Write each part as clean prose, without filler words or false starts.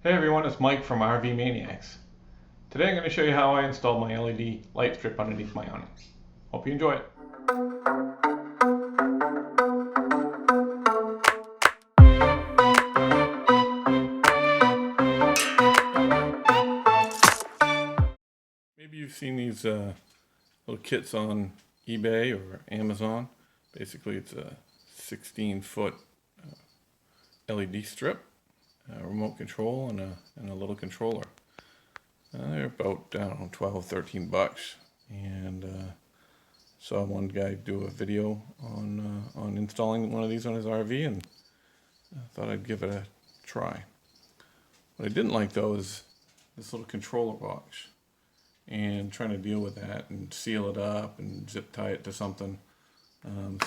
Hey everyone, it's Mike from RV Maniacs. Today I'm going to show you how I installed my LED light strip underneath my awning. Hope you enjoy it. Maybe you've seen these little kits on eBay or Amazon. Basically it's a 16-foot LED strip, a remote control, and a little controller. They're about, I don't know, 12, 13 bucks. And saw one guy do a video on installing one of these on his RV, and I thought I'd give it a try. What I didn't like though is this little controller box and trying to deal with that and seal it up and zip tie it to something.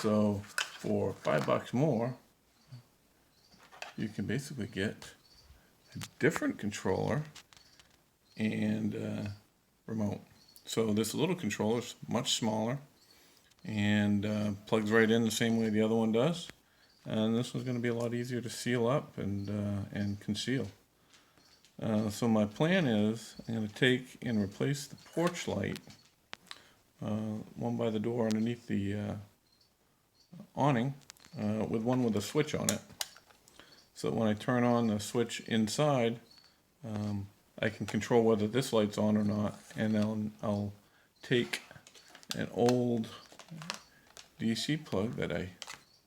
So for $5 more, you can basically get a different controller and remote. So this little controller is much smaller and plugs right in the same way the other one does. And this one's going to be a lot easier to seal up and conceal. So my plan is I'm going to take and replace the porch light, one by the door underneath the awning, with one with a switch on it. So that when I turn on the switch inside, I can control whether this light's on or not. And then I'll take an old DC plug that I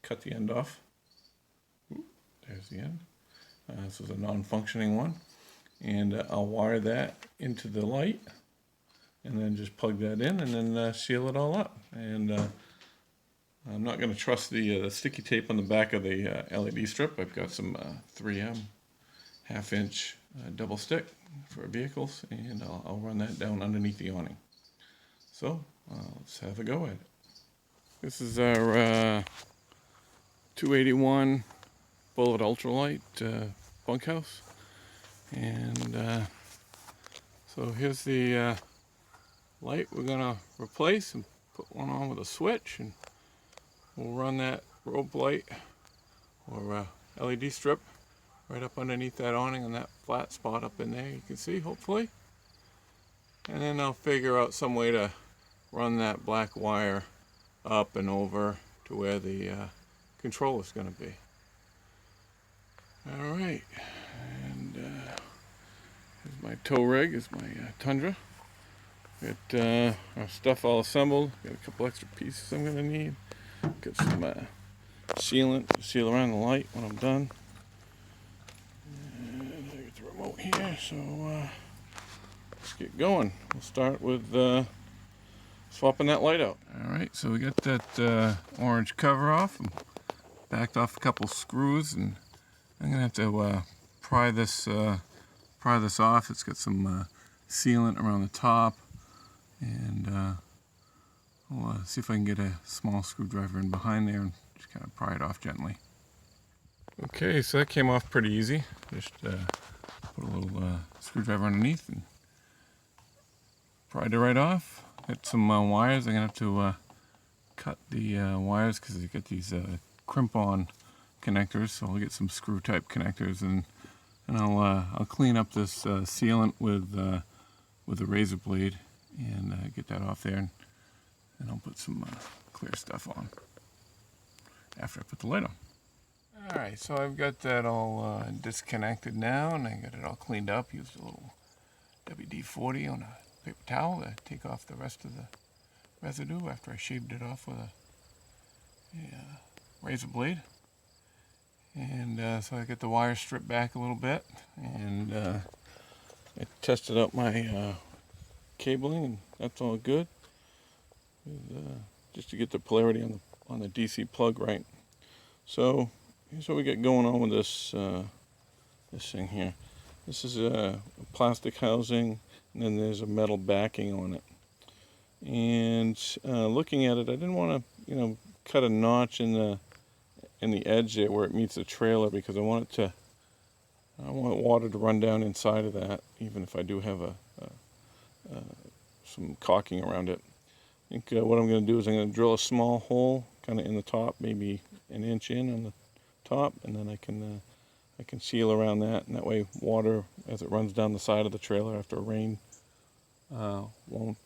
cut the end off. There's the end. This is a non-functioning one. And I'll wire that into the light and then just plug that in and then seal it all up. And I'm not going to trust the sticky tape on the back of the LED strip. I've got some 3M half-inch double stick for vehicles, and I'll run that down underneath the awning. So let's have a go at it. This is our 281 bullet ultralight bunkhouse. And so here's the light we're going to replace and put one on with a switch, and we'll run that rope light or LED strip right up underneath that awning in that flat spot up in there, you can see hopefully. And then I'll figure out some way to run that black wire up and over to where the control is going to be. Alright, and here's my tow rig, is my Tundra. Got our stuff all assembled. Got a couple extra pieces I'm going to need. Got some sealant to seal around the light when I'm done. And I got the remote here, so let's get going. We'll start with swapping that light out. Alright, so we got that orange cover off and backed off a couple screws, and I'm going to have to pry this off. It's got some sealant around the top, and I'll see if I can get a small screwdriver in behind there and just kind of pry it off gently. Okay, so that came off pretty easy. Just put a little screwdriver underneath and pried it right off. Got some wires. I'm going to have to cut the wires because you get these crimp-on connectors, so I'll get some screw type connectors, and I'll clean up this sealant with a razor blade and get that off there, and I'll put some clear stuff on after I put the light on. Alright, so I've got that all disconnected now, and I got it all cleaned up. Used a little WD-40 on a paper towel to take off the rest of the residue after I shaved it off with a razor blade. And so I got the wire stripped back a little bit, and I tested out my cabling, and that's all good. Just to get the polarity on the DC plug right. So here's what we got going on with this thing here. This is a plastic housing, and then there's a metal backing on it. And looking at it, I didn't want to, cut a notch in the edge there where it meets the trailer, because I want water to run down inside of that, even if I do have some caulking around it. I think what I'm going to do is I'm going to drill a small hole kind of in the top, maybe an inch in on the top, and then I can I can seal around that, and that way water, as it runs down the side of the trailer after a rain, won't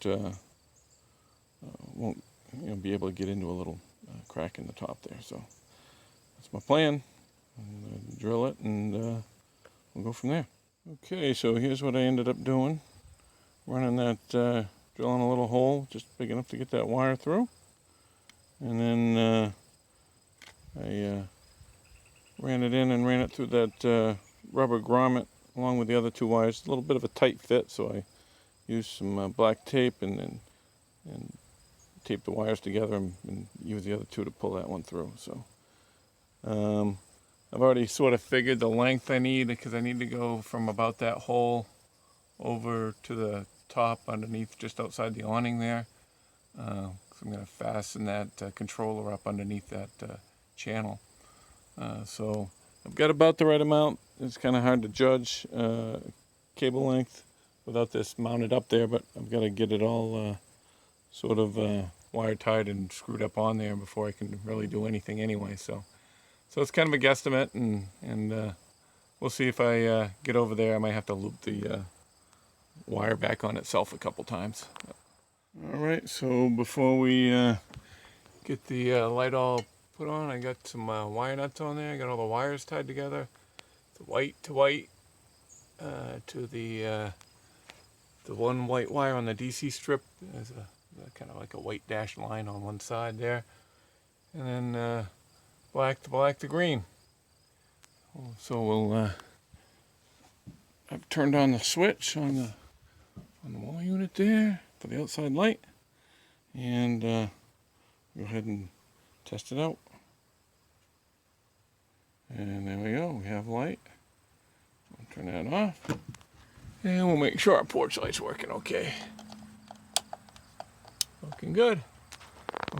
be able to get into a little crack in the top there. So that's my plan. I'm gonna drill it, and we'll go from there. Okay, so here's what I ended up doing. Running that, drilling a little hole just big enough to get that wire through. And then I ran it in and ran it through that rubber grommet along with the other two wires. A little bit of a tight fit, so I used some black tape and tape the wires together and use the other two to pull that one through. So I've already sort of figured the length I need, because I need to go from about that hole over to the top underneath, just outside the awning there. So I'm going to fasten that controller up underneath that channel. So I've got about the right amount. It's kind of hard to judge cable length without this mounted up there, but I've got to get it all sort of wire tied and screwed up on there before I can really do anything anyway. So it's kind of a guesstimate, and we'll see if I get over there. I might have to loop the wire back on itself a couple times. All right, so before we get the light all put on, I got some wire nuts on there. I got all the wires tied together, the white to white to the one white wire on the DC strip. There's a kind of like a white dashed line on one side there, and then black to green. So we'll I've turned on the switch on the wall unit there for the outside light, and go ahead and test it out. And there we go, we have light. I'll turn that off, and we'll make sure our porch light's working okay. Looking good.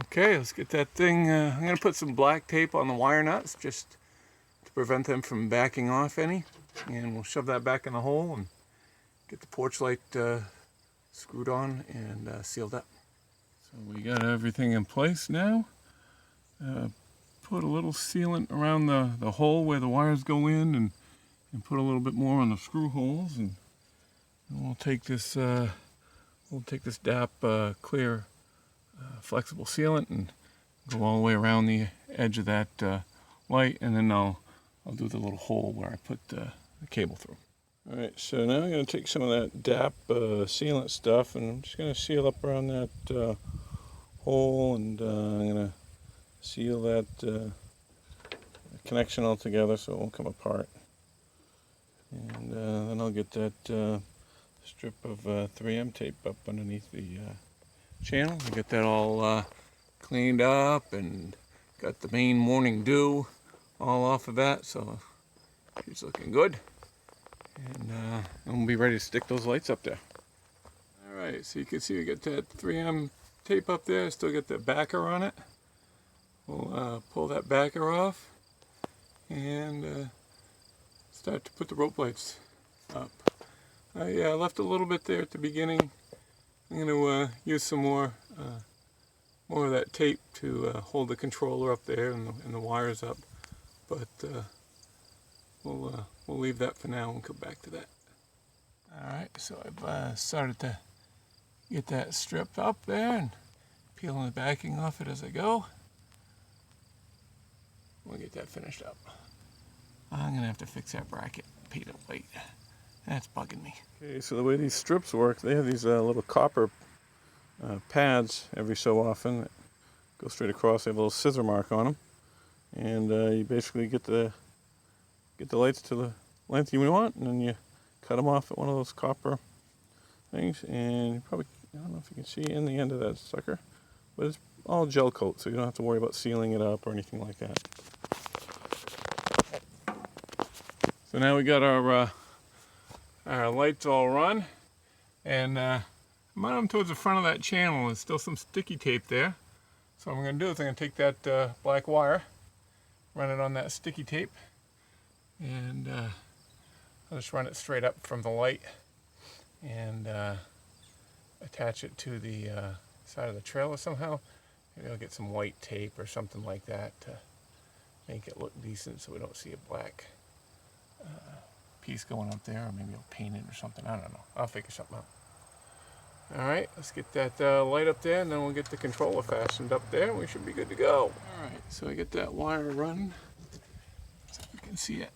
Okay, let's get that thing. I'm going to put some black tape on the wire nuts just to prevent them from backing off any, and we'll shove that back in the hole and get the porch light screwed on and sealed up. So we got everything in place now. Put a little sealant around the hole where the wires go in, and put a little bit more on the screw holes, and we'll take this DAP clear flexible sealant and go all the way around the edge of that light, and then I'll do the little hole where I put the cable through. All right, so now I'm going to take some of that DAP sealant stuff, and I'm just going to seal up around that hole, and I'm going to seal that connection all together so it won't come apart. And then I'll get that strip of 3M tape up underneath the channel. I get that all cleaned up and got the main morning dew all off of that, so it's looking good. And we'll be ready to stick those lights up there. Alright, so you can see we got that 3M tape up there. Still got the backer on it. We'll pull that backer off and start to put the rope lights up. I left a little bit there at the beginning. I'm going to use some more of that tape to hold the controller up there and the wires up, but we'll leave that for now and come back to that. Alright, so I've started to get that strip up there and peeling the backing off it as I go. We'll get that finished up. I'm going to have to fix that bracket, Peter, wait. That's bugging me. Okay, so the way these strips work, they have these little copper pads every so often that go straight across. They have a little scissor mark on them, and you basically get the lights to the length you want, and then you cut them off at one of those copper things, and you probably, I don't know if you can see in the end of that sucker, but it's all gel coat, so you don't have to worry about sealing it up or anything like that. So now we got our lights all run, and I'm on them towards the front of that channel. There's still some sticky tape there. So what I'm going to do is I'm going to take that black wire, run it on that sticky tape, and I'll just run it straight up from the light and attach it to the side of the trailer somehow. Maybe I'll get some white tape or something like that to make it look decent so we don't see a black piece going up there, or maybe I'll paint it or something. I don't know. I'll figure something out. Alright, let's get that light up there, and then we'll get the controller fastened up there, and we should be good to go. Alright, so I get that wire running. So you can see it.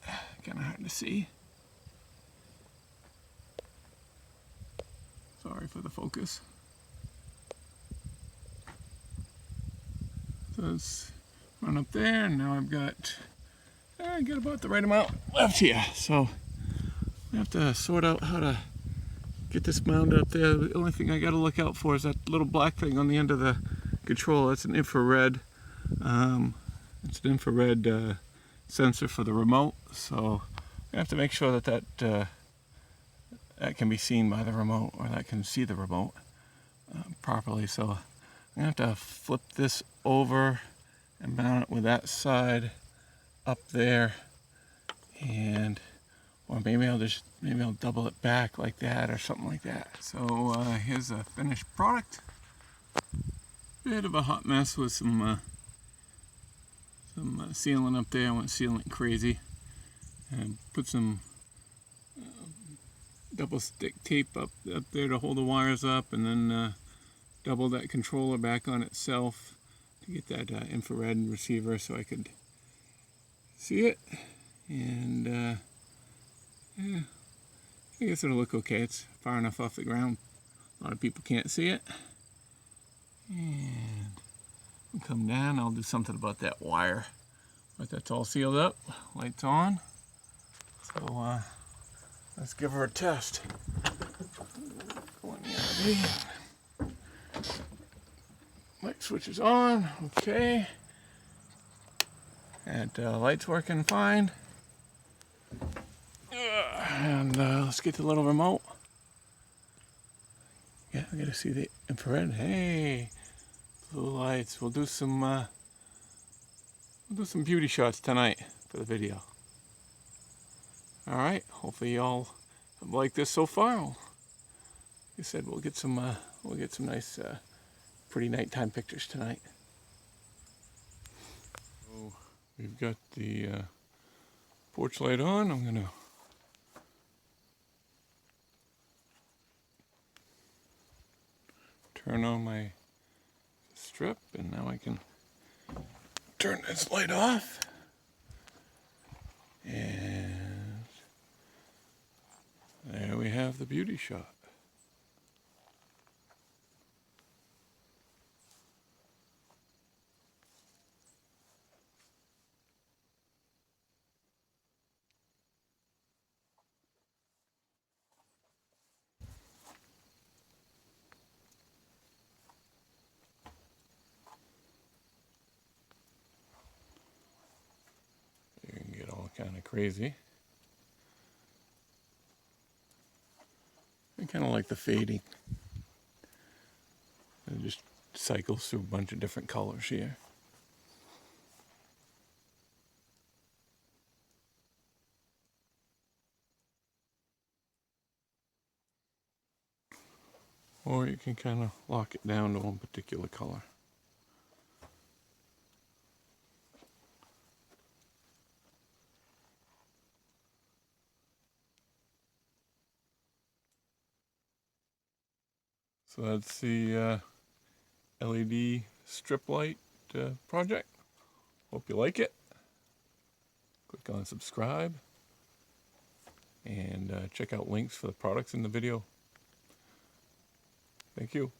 Kind of hard to see. Sorry for the focus. So it's run up there, and now I've got about the right amount left here. So I have to sort out how to get this mounted up there. The only thing I got to look out for is that little black thing on the end of the control. That's an infrared. It's an infrared sensor for the remote. So I have to make sure that that can be seen by the remote, or that can see the remote properly. So I'm gonna have to flip this over and mount it with that side up there, and or maybe I'll double it back like that or something like that. So here's a finished product. Bit of a hot mess with some sealing up there. I went sealant crazy and put some double stick tape up there to hold the wires up, and then double that controller back on itself to get that infrared receiver so I could see it. And yeah, I guess it'll look okay. It's far enough off the ground. A lot of people can't see it. And we'll come down. I'll do something about that wire. But that's all sealed up. Lights on. So let's give her a test. Go in the RV. Light switch is on. Okay. And light's working fine. And let's get the little remote. Yeah, I gotta see the infrared. Hey, blue lights. We'll do some beauty shots tonight for the video. All right. Hopefully y'all have liked this so far. Like I said, we'll get some nice, pretty nighttime pictures tonight. So we've got the porch light on. I'm gonna turn on my strip, and now I can turn this light off. And there we have the beauty shot. You can get all kind of crazy. I kind of like the fading. It just cycles through a bunch of different colors here. Or you can kind of lock it down to one particular color. So that's the LED strip light project. Hope you like it. Click on subscribe and check out links for the products in the video. Thank you.